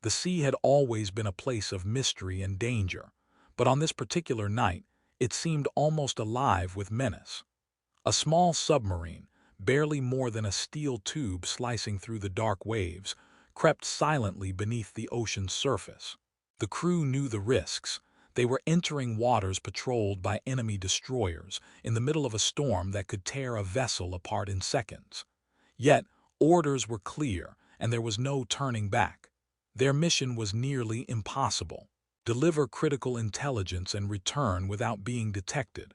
The sea had always been a place of mystery and danger, but on this particular night, it seemed almost alive with menace. A small submarine, barely more than a steel tube slicing through the dark waves, crept silently beneath the ocean's surface. The crew knew the risks. They were entering waters patrolled by enemy destroyers in the middle of a storm that could tear a vessel apart in seconds. Yet, orders were clear, and there was no turning back. Their mission was nearly impossible: deliver critical intelligence and return without being detected.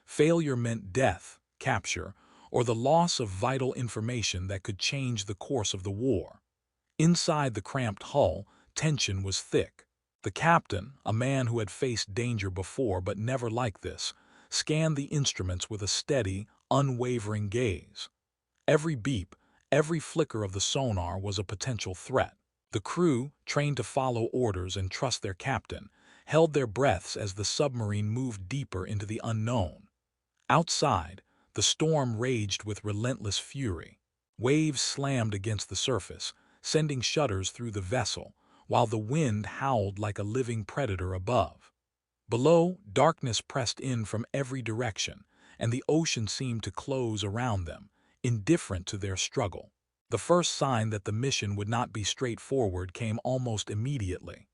Failure meant death, capture, or the loss of vital information that could change the course of the war. Inside the cramped hull, tension was thick. The captain, a man who had faced danger before but never like this, scanned the instruments with a steady, unwavering gaze. Every beep, every flicker of the sonar was a potential threat. The crew, trained to follow orders and trust their captain, held their breaths as the submarine moved deeper into the unknown. Outside, the storm raged with relentless fury. Waves slammed against the surface, sending shudders through the vessel, while the wind howled like a living predator above. Below, darkness pressed in from every direction, and the ocean seemed to close around them, indifferent to their struggle. The first sign that the mission would not be straightforward came almost immediately.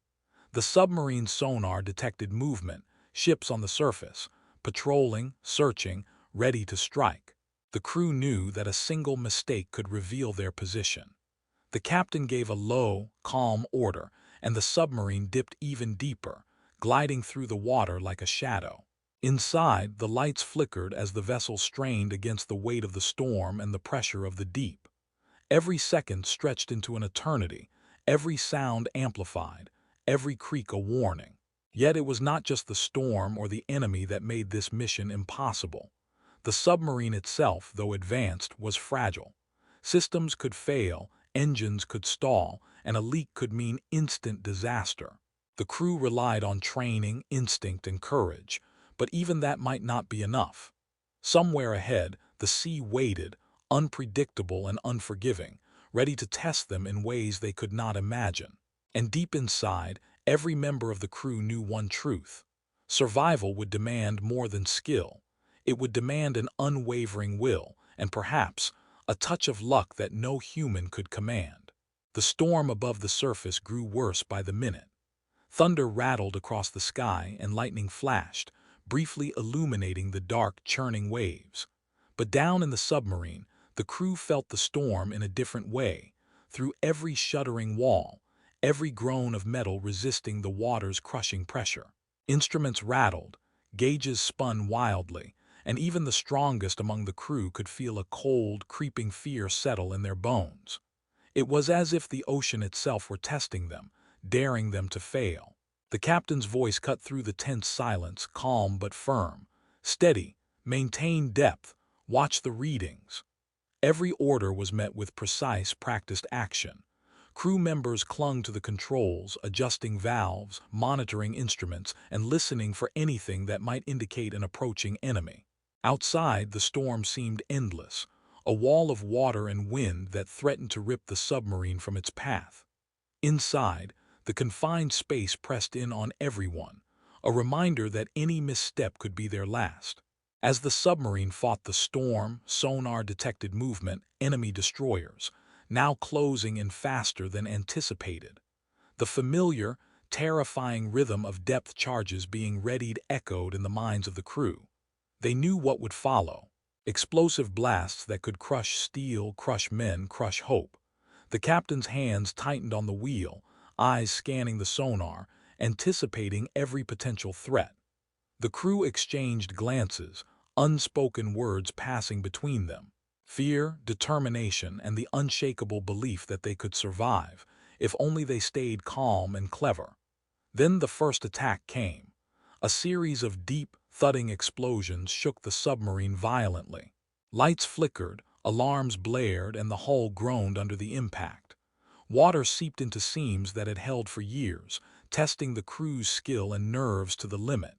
The submarine's sonar detected movement, ships on the surface, patrolling, searching, ready to strike. The crew knew that a single mistake could reveal their position. The captain gave a low, calm order, and the submarine dipped even deeper, gliding through the water like a shadow. Inside, the lights flickered as the vessel strained against the weight of the storm and the pressure of the deep. Every second stretched into an eternity, every sound amplified, every creak a warning. Yet it was not just the storm or the enemy that made this mission impossible. The submarine itself, though advanced, was fragile. Systems could fail, engines could stall, and a leak could mean instant disaster. The crew relied on training, instinct, and courage, but even that might not be enough. Somewhere ahead, the sea waited, unpredictable and unforgiving, ready to test them in ways they could not imagine. And deep inside, every member of the crew knew one truth: survival would demand more than skill. It would demand an unwavering will, and perhaps a touch of luck that no human could command. The storm above the surface grew worse by the minute. Thunder rattled across the sky and lightning flashed, briefly illuminating the dark, churning waves. But down in the submarine, the crew felt the storm in a different way, through every shuddering wall, every groan of metal resisting the water's crushing pressure. Instruments rattled, gauges spun wildly, and even the strongest among the crew could feel a cold, creeping fear settle in their bones. It was as if the ocean itself were testing them, daring them to fail. The captain's voice cut through the tense silence, calm but firm. "Steady, maintain depth, watch the readings." Every order was met with precise, practiced action. Crew members clung to the controls, adjusting valves, monitoring instruments, and listening for anything that might indicate an approaching enemy. Outside, the storm seemed endless, a wall of water and wind that threatened to rip the submarine from its path. Inside, the confined space pressed in on everyone, a reminder that any misstep could be their last. As the submarine fought the storm, sonar detected movement, enemy destroyers, now closing in faster than anticipated. The familiar, terrifying rhythm of depth charges being readied echoed in the minds of the crew. They knew what would follow: explosive blasts that could crush steel, crush men, crush hope. The captain's hands tightened on the wheel, eyes scanning the sonar, anticipating every potential threat. The crew exchanged glances, unspoken words passing between them. Fear, determination, and the unshakable belief that they could survive, if only they stayed calm and clever. Then the first attack came. A series of deep, thudding explosions shook the submarine violently. Lights flickered, alarms blared, and the hull groaned under the impact. Water seeped into seams that had held for years, testing the crew's skill and nerves to the limit.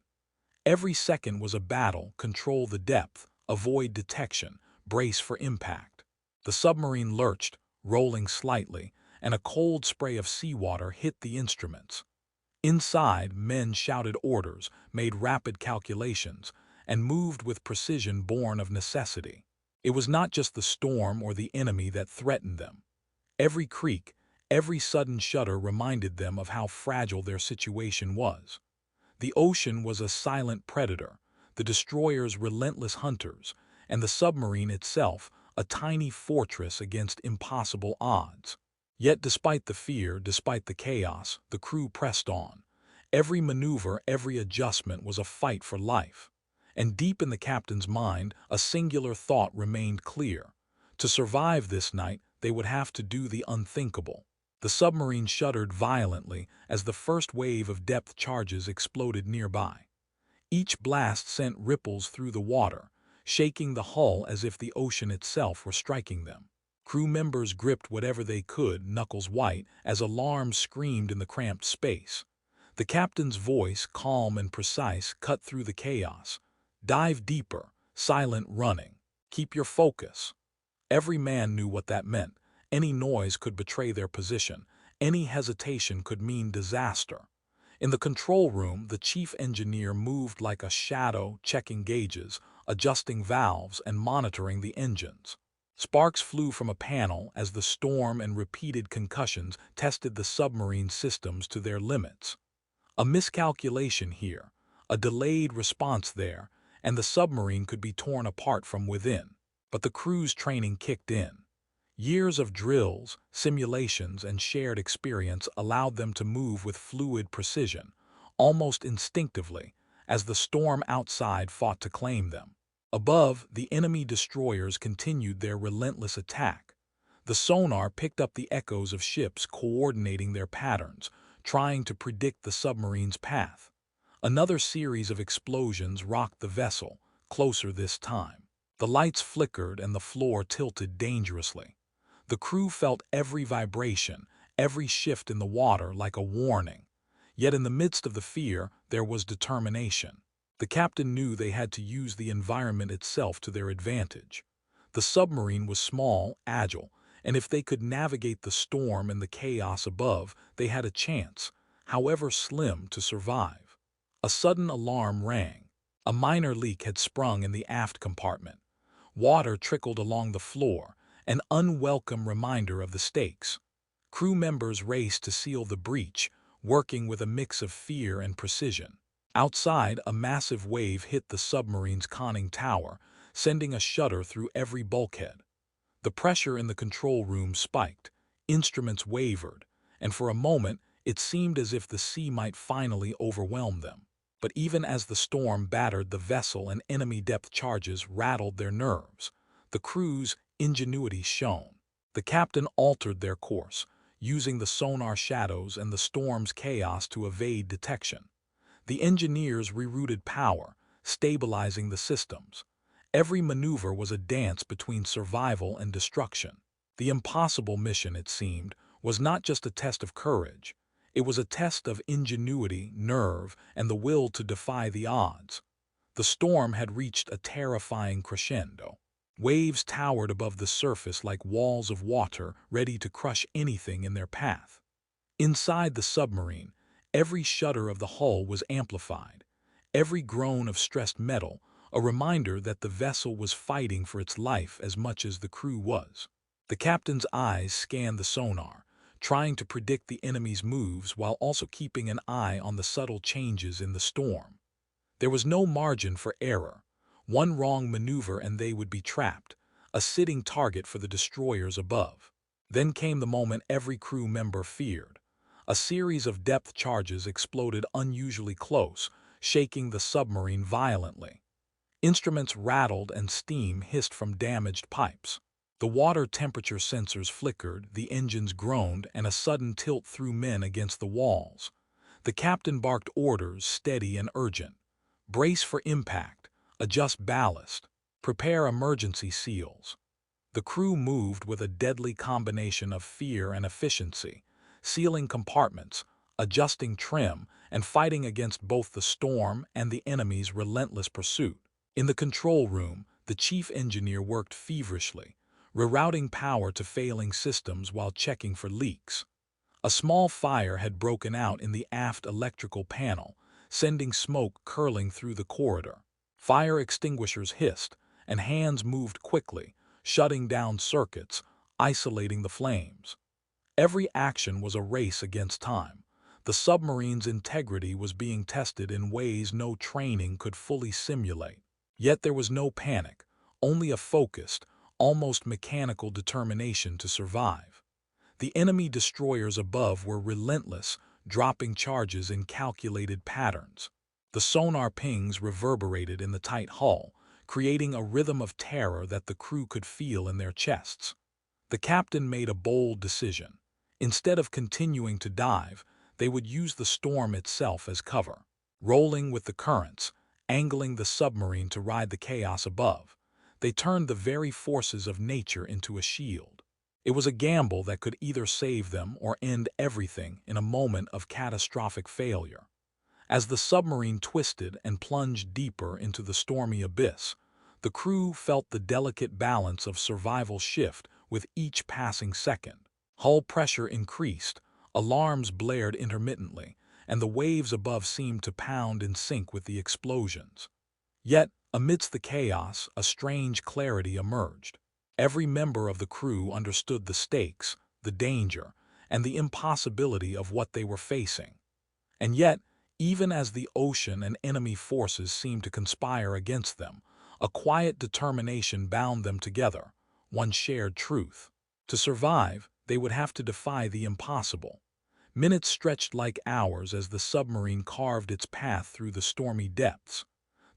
Every second was a battle: control the depth, avoid detection, brace for impact. The submarine lurched, rolling slightly, and a cold spray of seawater hit the instruments. Inside, men shouted orders, made rapid calculations, and moved with precision born of necessity. It was not just the storm or the enemy that threatened them. Every creak, every sudden shudder reminded them of how fragile their situation was. The ocean was a silent predator, the destroyers relentless hunters, and the submarine itself a tiny fortress against impossible odds. Yet despite the fear, despite the chaos, the crew pressed on. Every maneuver, every adjustment was a fight for life. And deep in the captain's mind, a singular thought remained clear. To survive this night, they would have to do the unthinkable. The submarine shuddered violently as the first wave of depth charges exploded nearby. Each blast sent ripples through the water, shaking the hull as if the ocean itself were striking them. Crew members gripped whatever they could, knuckles white, as alarms screamed in the cramped space. The captain's voice, calm and precise, cut through the chaos. Dive deeper, silent running. Keep your focus. Every man knew what that meant. Any noise could betray their position. Any hesitation could mean disaster. In the control room, the chief engineer moved like a shadow, checking gauges, adjusting valves, and monitoring the engines. Sparks flew from a panel as the storm and repeated concussions tested the submarine systems to their limits. A miscalculation here, a delayed response there, and the submarine could be torn apart from within. But the crew's training kicked in. Years of drills, simulations, and shared experience allowed them to move with fluid precision, almost instinctively, as the storm outside fought to claim them. Above, the enemy destroyers continued their relentless attack. The sonar picked up the echoes of ships coordinating their patterns, trying to predict the submarine's path. Another series of explosions rocked the vessel, closer this time. The lights flickered and the floor tilted dangerously. The crew felt every vibration, every shift in the water like a warning. Yet in the midst of the fear, there was determination. The captain knew they had to use the environment itself to their advantage. The submarine was small, agile, and if they could navigate the storm and the chaos above, they had a chance, however slim, to survive. A sudden alarm rang. A minor leak had sprung in the aft compartment. Water trickled along the floor, an unwelcome reminder of the stakes. Crew members raced to seal the breach, working with a mix of fear and precision. Outside, a massive wave hit the submarine's conning tower, sending a shudder through every bulkhead. The pressure in the control room spiked, instruments wavered, and for a moment it seemed as if the sea might finally overwhelm them. But even as the storm battered the vessel and enemy depth charges rattled their nerves, the crew's ingenuity shone. The captain altered their course, using the sonar shadows and the storm's chaos to evade detection. The engineers rerouted power, stabilizing the systems. Every maneuver was a dance between survival and destruction. The impossible mission, it seemed, was not just a test of courage. It was a test of ingenuity, nerve, and the will to defy the odds. The storm had reached a terrifying crescendo. Waves towered above the surface like walls of water, ready to crush anything in their path. Inside the submarine, every shudder of the hull was amplified, every groan of stressed metal, a reminder that the vessel was fighting for its life as much as the crew was. The captain's eyes scanned the sonar, trying to predict the enemy's moves while also keeping an eye on the subtle changes in the storm. There was no margin for error. One wrong maneuver and they would be trapped, a sitting target for the destroyers above. Then came the moment every crew member feared. A series of depth charges exploded unusually close, shaking the submarine violently. Instruments rattled and steam hissed from damaged pipes. The water temperature sensors flickered, the engines groaned, and a sudden tilt threw men against the walls. The captain barked orders, steady and urgent. Brace for impact. Adjust ballast. Prepare emergency seals. The crew moved with a deadly combination of fear and efficiency, sealing compartments, adjusting trim, and fighting against both the storm and the enemy's relentless pursuit. In the control room, the chief engineer worked feverishly, rerouting power to failing systems while checking for leaks. A small fire had broken out in the aft electrical panel, sending smoke curling through the corridor. Fire extinguishers hissed, and hands moved quickly, shutting down circuits, isolating the flames. Every action was a race against time. The submarine's integrity was being tested in ways no training could fully simulate. Yet there was no panic, only a focused, almost mechanical determination to survive. The enemy destroyers above were relentless, dropping charges in calculated patterns. The sonar pings reverberated in the tight hull, creating a rhythm of terror that the crew could feel in their chests. The captain made a bold decision. Instead of continuing to dive, they would use the storm itself as cover. Rolling with the currents, angling the submarine to ride the chaos above, they turned the very forces of nature into a shield. It was a gamble that could either save them or end everything in a moment of catastrophic failure. As the submarine twisted and plunged deeper into the stormy abyss, the crew felt the delicate balance of survival shift with each passing second. Hull pressure increased, alarms blared intermittently, and the waves above seemed to pound in sync with the explosions. Yet, amidst the chaos, a strange clarity emerged. Every member of the crew understood the stakes, the danger, and the impossibility of what they were facing. And yet, even as the ocean and enemy forces seemed to conspire against them, a quiet determination bound them together, one shared truth. To survive, they would have to defy the impossible. Minutes stretched like hours as the submarine carved its path through the stormy depths.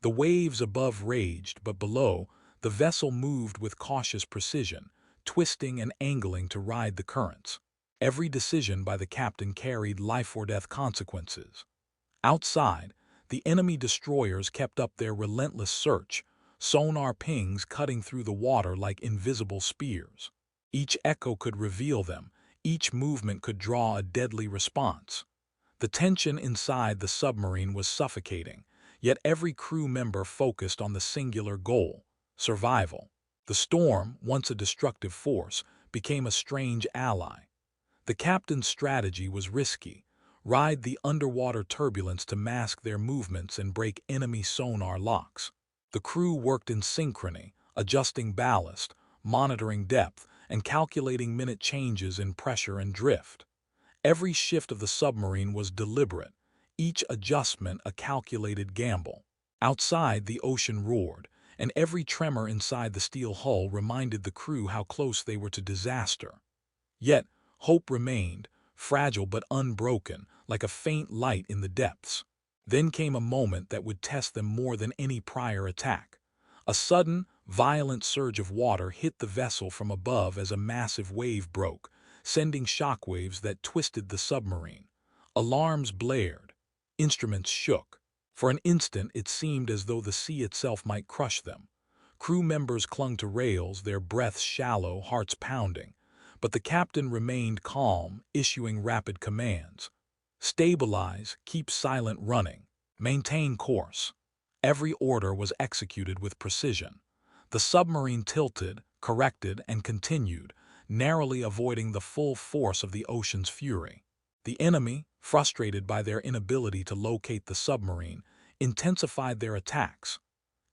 The waves above raged, but below, the vessel moved with cautious precision, twisting and angling to ride the currents. Every decision by the captain carried life-or-death consequences. Outside, the enemy destroyers kept up their relentless search, sonar pings cutting through the water like invisible spears. Each echo could reveal them, each movement could draw a deadly response. The tension inside the submarine was suffocating, yet every crew member focused on the singular goal: survival. The storm, once a destructive force, became a strange ally. The captain's strategy was risky: ride the underwater turbulence to mask their movements and break enemy sonar locks. The crew worked in synchrony, adjusting ballast, monitoring depth, and calculating minute changes in pressure and drift. Every shift of the submarine was deliberate, each adjustment a calculated gamble. Outside, the ocean roared, and every tremor inside the steel hull reminded the crew how close they were to disaster. Yet, hope remained, fragile but unbroken, like a faint light in the depths. Then came a moment that would test them more than any prior attack. A sudden, violent surge of water hit the vessel from above as a massive wave broke, sending shockwaves that twisted the submarine. Alarms blared. Instruments shook. For an instant, it seemed as though the sea itself might crush them. Crew members clung to rails, their breaths shallow, hearts pounding. But the captain remained calm, issuing rapid commands. Stabilize, keep silent running, maintain course. Every order was executed with precision. The submarine tilted, corrected, and continued, narrowly avoiding the full force of the ocean's fury. The enemy, frustrated by their inability to locate the submarine, intensified their attacks.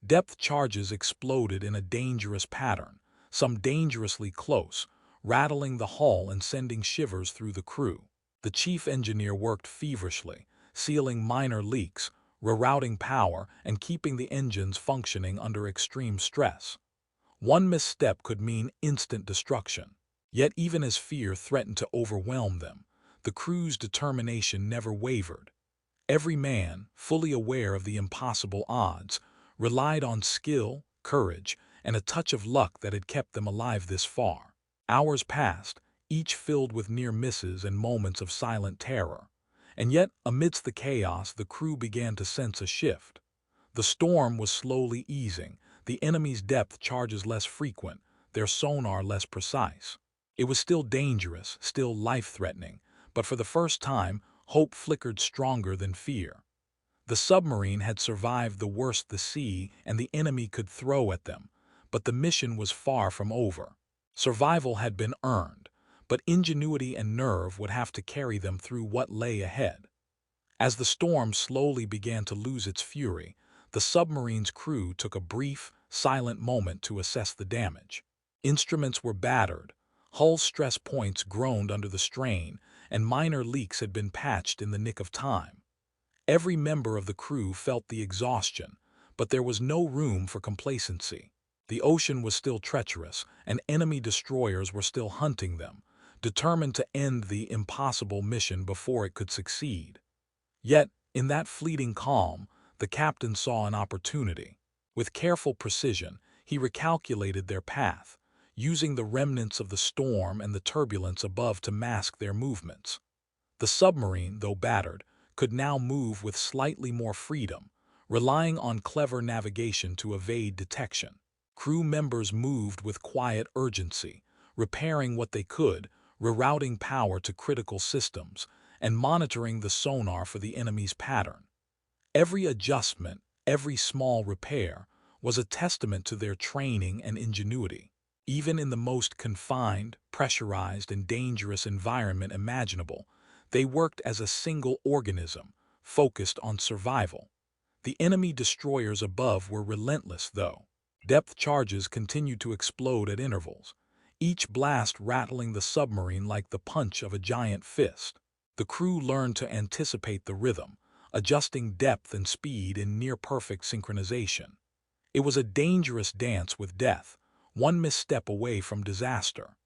Depth charges exploded in a dangerous pattern, some dangerously close, rattling the hull and sending shivers through the crew. The chief engineer worked feverishly, sealing minor leaks, rerouting power, and keeping the engines functioning under extreme stress. One misstep could mean instant destruction. Yet even as fear threatened to overwhelm them, the crew's determination never wavered. Every man, fully aware of the impossible odds, relied on skill, courage, and a touch of luck that had kept them alive this far. Hours passed, each filled with near misses and moments of silent terror. And yet, amidst the chaos, the crew began to sense a shift. The storm was slowly easing, the enemy's depth charges less frequent, their sonar less precise. It was still dangerous, still life-threatening, but for the first time, hope flickered stronger than fear. The submarine had survived the worst the sea and the enemy could throw at them, but the mission was far from over. Survival had been earned, but ingenuity and nerve would have to carry them through what lay ahead. As the storm slowly began to lose its fury, the submarine's crew took a brief, silent moment to assess the damage. Instruments were battered, hull stress points groaned under the strain, and minor leaks had been patched in the nick of time. Every member of the crew felt the exhaustion, but there was no room for complacency. The ocean was still treacherous, and enemy destroyers were still hunting them, determined to end the impossible mission before it could succeed. Yet, in that fleeting calm, the captain saw an opportunity. With careful precision, he recalculated their path, using the remnants of the storm and the turbulence above to mask their movements. The submarine, though battered, could now move with slightly more freedom, relying on clever navigation to evade detection. Crew members moved with quiet urgency, repairing what they could, rerouting power to critical systems, and monitoring the sonar for the enemy's pattern. Every adjustment, every small repair, was a testament to their training and ingenuity. Even in the most confined, pressurized, and dangerous environment imaginable, they worked as a single organism, focused on survival. The enemy destroyers above were relentless, though. Depth charges continued to explode at intervals, each blast rattling the submarine like the punch of a giant fist. The crew learned to anticipate the rhythm, adjusting depth and speed in near-perfect synchronization. It was a dangerous dance with death, one misstep away from disaster.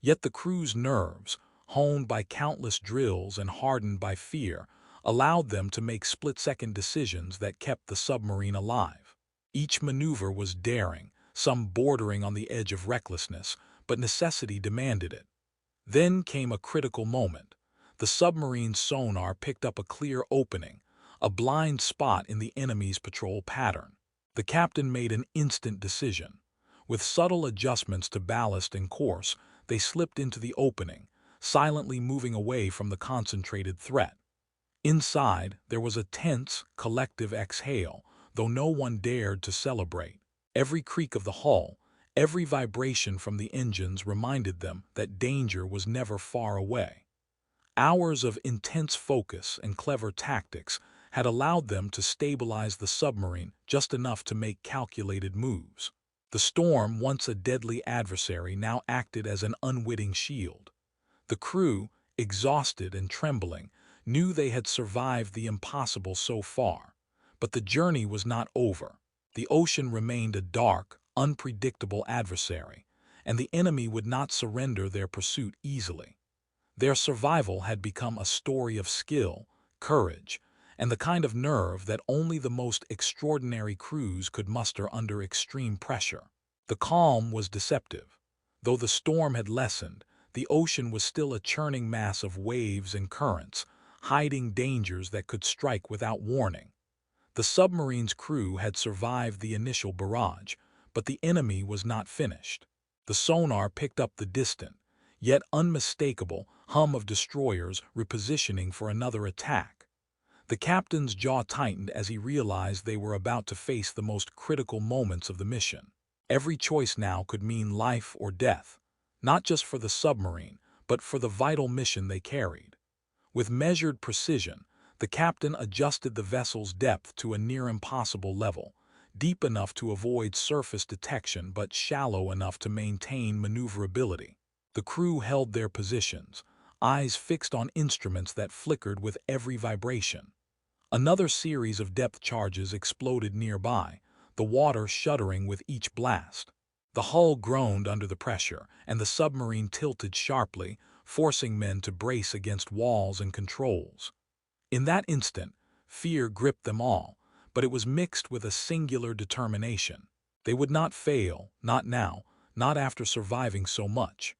Yet the crew's nerves, honed by countless drills and hardened by fear, allowed them to make split-second decisions that kept the submarine alive. Each maneuver was daring, some bordering on the edge of recklessness, but necessity demanded it. Then came a critical moment. The submarine's sonar picked up a clear opening, a blind spot in the enemy's patrol pattern. The captain made an instant decision. With subtle adjustments to ballast and course, they slipped into the opening, silently moving away from the concentrated threat. Inside, there was a tense, collective exhale, though no one dared to celebrate. Every creak of the hull, every vibration from the engines reminded them that danger was never far away. Hours of intense focus and clever tactics had allowed them to stabilize the submarine just enough to make calculated moves. The storm, once a deadly adversary, now acted as an unwitting shield. The crew, exhausted and trembling, knew they had survived the impossible so far. But the journey was not over. The ocean remained a dark, unpredictable adversary, and the enemy would not surrender their pursuit easily. Their survival had become a story of skill, courage, and the kind of nerve that only the most extraordinary crews could muster under extreme pressure. The calm was deceptive. Though the storm had lessened, the ocean was still a churning mass of waves and currents, hiding dangers that could strike without warning. The submarine's crew had survived the initial barrage, but the enemy was not finished. The sonar picked up the distant, yet unmistakable, hum of destroyers repositioning for another attack. The captain's jaw tightened as he realized they were about to face the most critical moments of the mission. Every choice now could mean life or death, not just for the submarine, but for the vital mission they carried. With measured precision, the captain adjusted the vessel's depth to a near-impossible level, deep enough to avoid surface detection but shallow enough to maintain maneuverability. The crew held their positions, eyes fixed on instruments that flickered with every vibration. Another series of depth charges exploded nearby, the water shuddering with each blast. The hull groaned under the pressure, and the submarine tilted sharply, forcing men to brace against walls and controls. In that instant, fear gripped them all, but it was mixed with a singular determination. They would not fail, not now, not after surviving so much.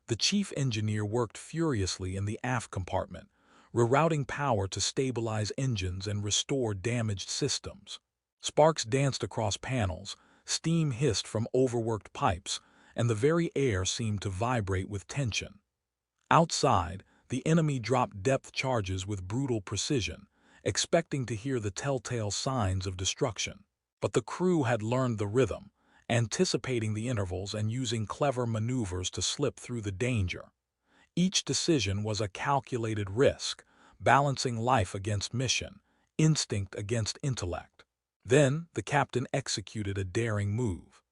The chief engineer worked furiously in the aft compartment, rerouting power to stabilize engines and restore damaged systems. Sparks danced across panels, steam hissed from overworked pipes, and the very air seemed to vibrate with tension. Outside, the enemy dropped depth charges with brutal precision, expecting to hear the telltale signs of destruction. But the crew had learned the rhythm, anticipating the intervals and using clever maneuvers to slip through the danger. Each decision was a calculated risk, balancing life against mission, instinct against intellect. Then, the captain executed a daring move.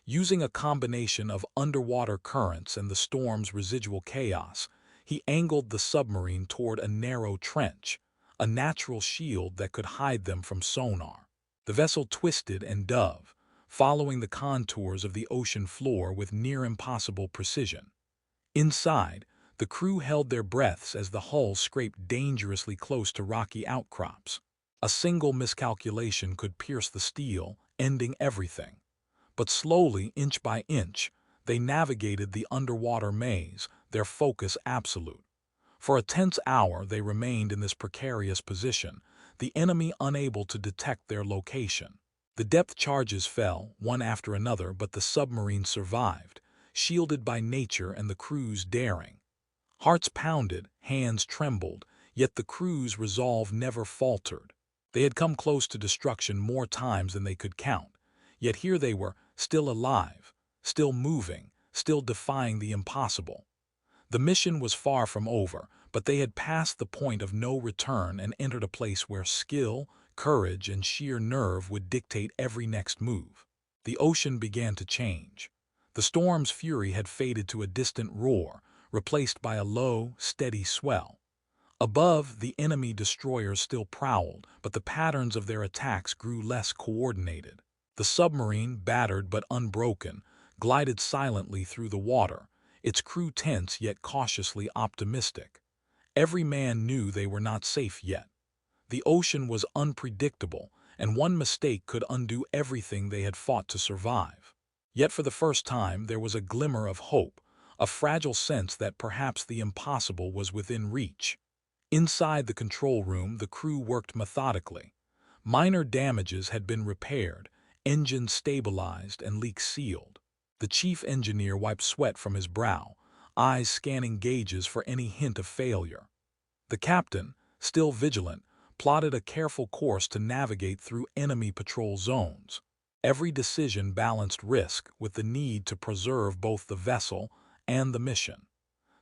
Using a combination of underwater currents and the storm's residual chaos, he angled the submarine toward a narrow trench, a natural shield that could hide them from sonar. The vessel twisted and dove, following the contours of the ocean floor with near-impossible precision. Inside, the crew held their breaths as the hull scraped dangerously close to rocky outcrops. A single miscalculation could pierce the steel, ending everything. But slowly, inch by inch, they navigated the underwater maze, their focus absolute. For a tense hour they remained in this precarious position, the enemy unable to detect their location. The depth charges fell, one after another, but the submarine survived, shielded by nature and the crew's daring. Hearts pounded, hands trembled, yet the crew's resolve never faltered. They had come close to destruction more times than they could count, yet here they were, still alive, still moving, still defying the impossible. The mission was far from over, but they had passed the point of no return and entered a place where skill, courage, and sheer nerve would dictate every next move. The ocean began to change. The storm's fury had faded to a distant roar, replaced by a low, steady swell. Above, the enemy destroyers still prowled, but the patterns of their attacks grew less coordinated. The submarine, battered but unbroken, glided silently through the water, its crew tense yet cautiously optimistic. Every man knew they were not safe yet. The ocean was unpredictable, and one mistake could undo everything they had fought to survive. Yet for the first time there was a glimmer of hope, a fragile sense that perhaps the impossible was within reach. Inside the control room, the crew worked methodically. Minor damages had been repaired, engines stabilized, and leaks sealed. The chief engineer wiped sweat from his brow, eyes scanning gauges for any hint of failure. The captain, still vigilant, plotted a careful course to navigate through enemy patrol zones. Every decision balanced risk with the need to preserve both the vessel and the mission.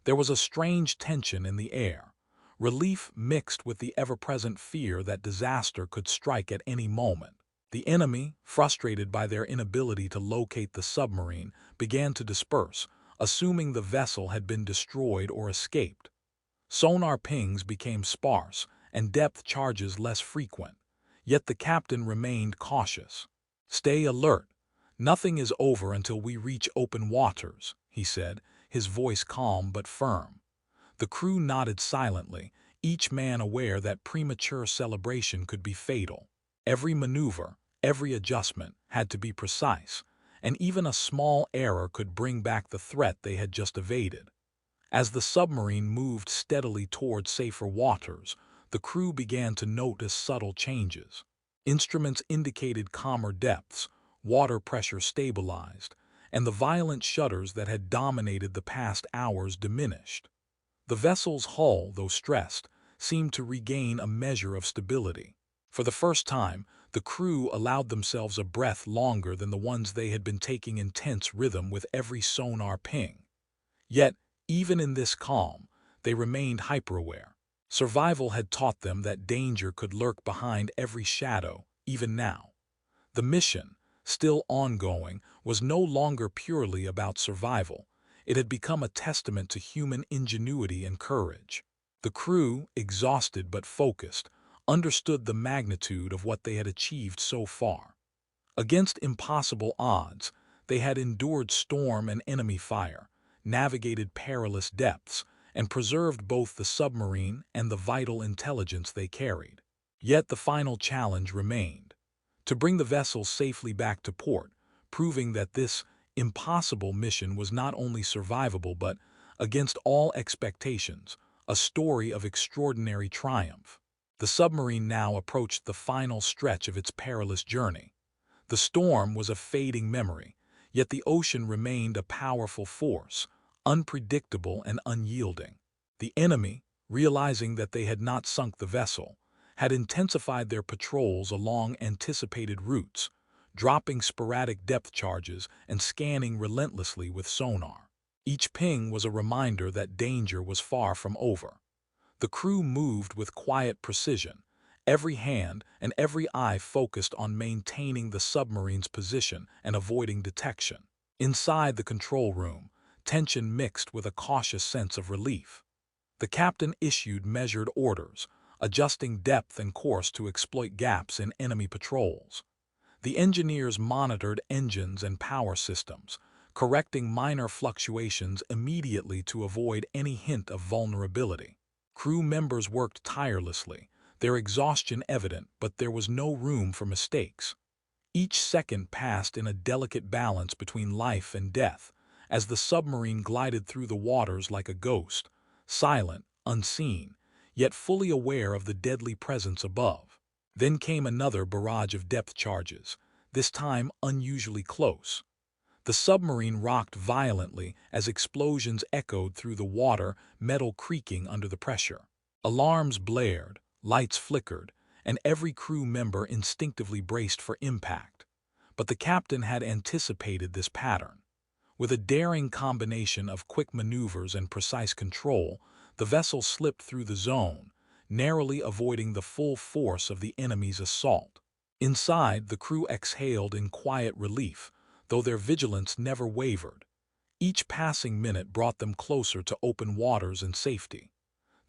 There was a strange tension in the air, relief mixed with the ever-present fear that disaster could strike at any moment. The enemy, frustrated by their inability to locate the submarine, began to disperse, assuming the vessel had been destroyed or escaped. Sonar pings became sparse, and depth charges less frequent, yet the captain remained cautious. "Stay alert. Nothing is over until we reach open waters," he said, his voice calm but firm. The crew nodded silently, each man aware that premature celebration could be fatal. Every maneuver, every adjustment, had to be precise, and even a small error could bring back the threat they had just evaded. As the submarine moved steadily toward safer waters, the crew began to notice subtle changes. Instruments indicated calmer depths, water pressure stabilized, and the violent shudders that had dominated the past hours diminished. The vessel's hull, though stressed, seemed to regain a measure of stability. For the first time, the crew allowed themselves a breath longer than the ones they had been taking in tense rhythm with every sonar ping. Yet, even in this calm, they remained hyper-aware. Survival had taught them that danger could lurk behind every shadow, even now. The mission, still ongoing, was no longer purely about survival. It had become a testament to human ingenuity and courage. The crew, exhausted but focused, understood the magnitude of what they had achieved so far. Against impossible odds, they had endured storm and enemy fire, navigated perilous depths, and preserved both the submarine and the vital intelligence they carried. Yet the final challenge remained: to bring the vessel safely back to port, proving that this impossible mission was not only survivable but, against all expectations, a story of extraordinary triumph. The submarine now approached the final stretch of its perilous journey. The storm was a fading memory, yet the ocean remained a powerful force, unpredictable and unyielding. The enemy, realizing that they had not sunk the vessel, had intensified their patrols along anticipated routes, dropping sporadic depth charges and scanning relentlessly with sonar. Each ping was a reminder that danger was far from over. The crew moved with quiet precision, every hand and every eye focused on maintaining the submarine's position and avoiding detection. Inside the control room, tension mixed with a cautious sense of relief. The captain issued measured orders, adjusting depth and course to exploit gaps in enemy patrols. The engineers monitored engines and power systems, correcting minor fluctuations immediately to avoid any hint of vulnerability. Crew members worked tirelessly, their exhaustion evident, but there was no room for mistakes. Each second passed in a delicate balance between life and death, as the submarine glided through the waters like a ghost, silent, unseen, yet fully aware of the deadly presence above. Then came another barrage of depth charges, this time unusually close. The submarine rocked violently as explosions echoed through the water, metal creaking under the pressure. Alarms blared, lights flickered, and every crew member instinctively braced for impact. But the captain had anticipated this pattern. With a daring combination of quick maneuvers and precise control, the vessel slipped through the zone, narrowly avoiding the full force of the enemy's assault. Inside, the crew exhaled in quiet relief, though their vigilance never wavered. Each passing minute brought them closer to open waters and safety.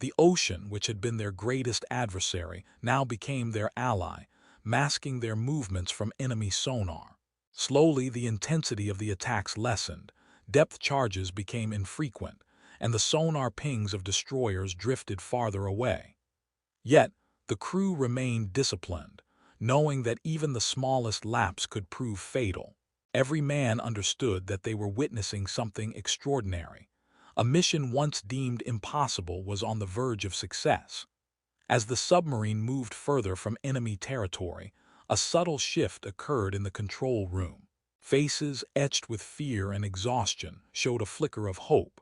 The ocean, which had been their greatest adversary, now became their ally, masking their movements from enemy sonar. Slowly, the intensity of the attacks lessened, depth charges became infrequent, and the sonar pings of destroyers drifted farther away. Yet, the crew remained disciplined, knowing that even the smallest lapse could prove fatal. Every man understood that they were witnessing something extraordinary. A mission once deemed impossible was on the verge of success. As the submarine moved further from enemy territory, a subtle shift occurred in the control room. Faces etched with fear and exhaustion showed a flicker of hope.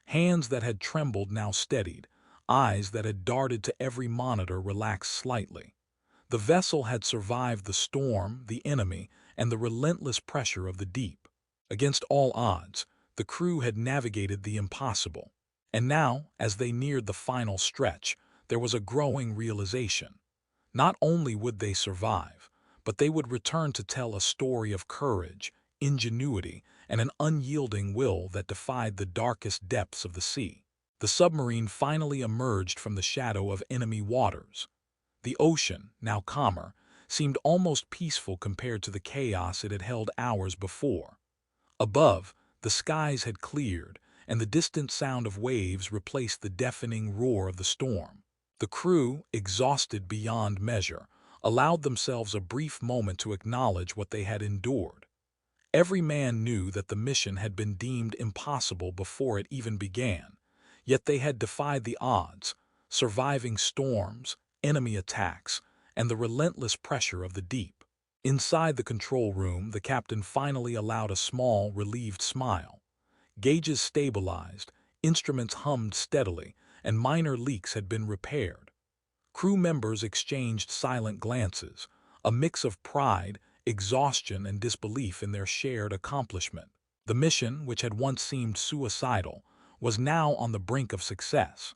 Hands that had trembled now steadied, eyes that had darted to every monitor relaxed slightly. The vessel had survived the storm, the enemy, and the relentless pressure of the deep. Against all odds, the crew had navigated the impossible. And now, as they neared the final stretch, there was a growing realization. Not only would they survive, but they would return to tell a story of courage, ingenuity, and an unyielding will that defied the darkest depths of the sea. The submarine finally emerged from the shadow of enemy waters. The ocean, now calmer, seemed almost peaceful compared to the chaos it had held hours before. Above, the skies had cleared, and the distant sound of waves replaced the deafening roar of the storm. The crew, exhausted beyond measure, allowed themselves a brief moment to acknowledge what they had endured. Every man knew that the mission had been deemed impossible before it even began, yet they had defied the odds, surviving storms, enemy attacks, and the relentless pressure of the deep. Inside the control room, the captain finally allowed a small, relieved smile. Gauges stabilized, instruments hummed steadily, and minor leaks had been repaired. Crew members exchanged silent glances, a mix of pride, exhaustion, and disbelief in their shared accomplishment. The mission, which had once seemed suicidal, was now on the brink of success.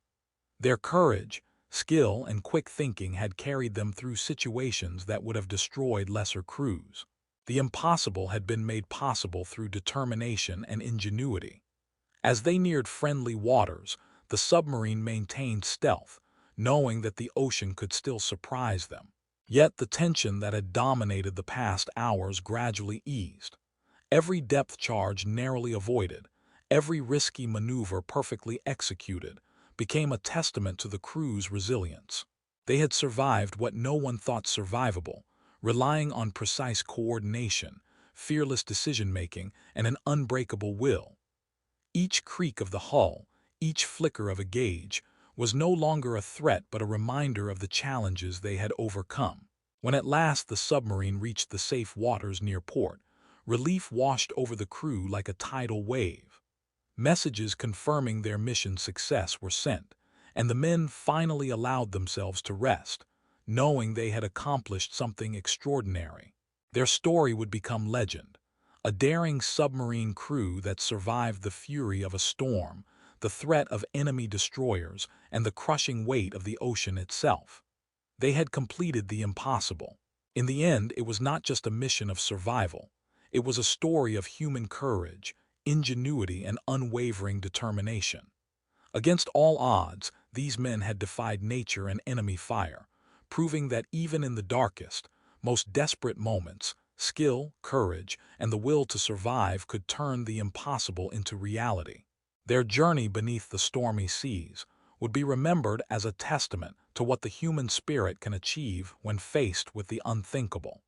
Their courage, skill, and quick thinking had carried them through situations that would have destroyed lesser crews. The impossible had been made possible through determination and ingenuity. As they neared friendly waters, the submarine maintained stealth, knowing that the ocean could still surprise them. Yet the tension that had dominated the past hours gradually eased. Every depth charge narrowly avoided, every risky maneuver perfectly executed, became a testament to the crew's resilience. They had survived what no one thought survivable, relying on precise coordination, fearless decision-making, and an unbreakable will. Each creak of the hull, each flicker of a gauge, was no longer a threat but a reminder of the challenges they had overcome. When at last the submarine reached the safe waters near port, relief washed over the crew like a tidal wave. Messages confirming their mission's success were sent, and the men finally allowed themselves to rest, knowing they had accomplished something extraordinary. Their story would become legend, a daring submarine crew that survived the fury of a storm, the threat of enemy destroyers, and the crushing weight of the ocean itself. They had completed the impossible. In the end, it was not just a mission of survival. It was a story of human courage, ingenuity, and unwavering determination. Against all odds, these men had defied nature and enemy fire, proving that even in the darkest, most desperate moments, skill, courage, and the will to survive could turn the impossible into reality. Their journey beneath the stormy seas would be remembered as a testament to what the human spirit can achieve when faced with the unthinkable.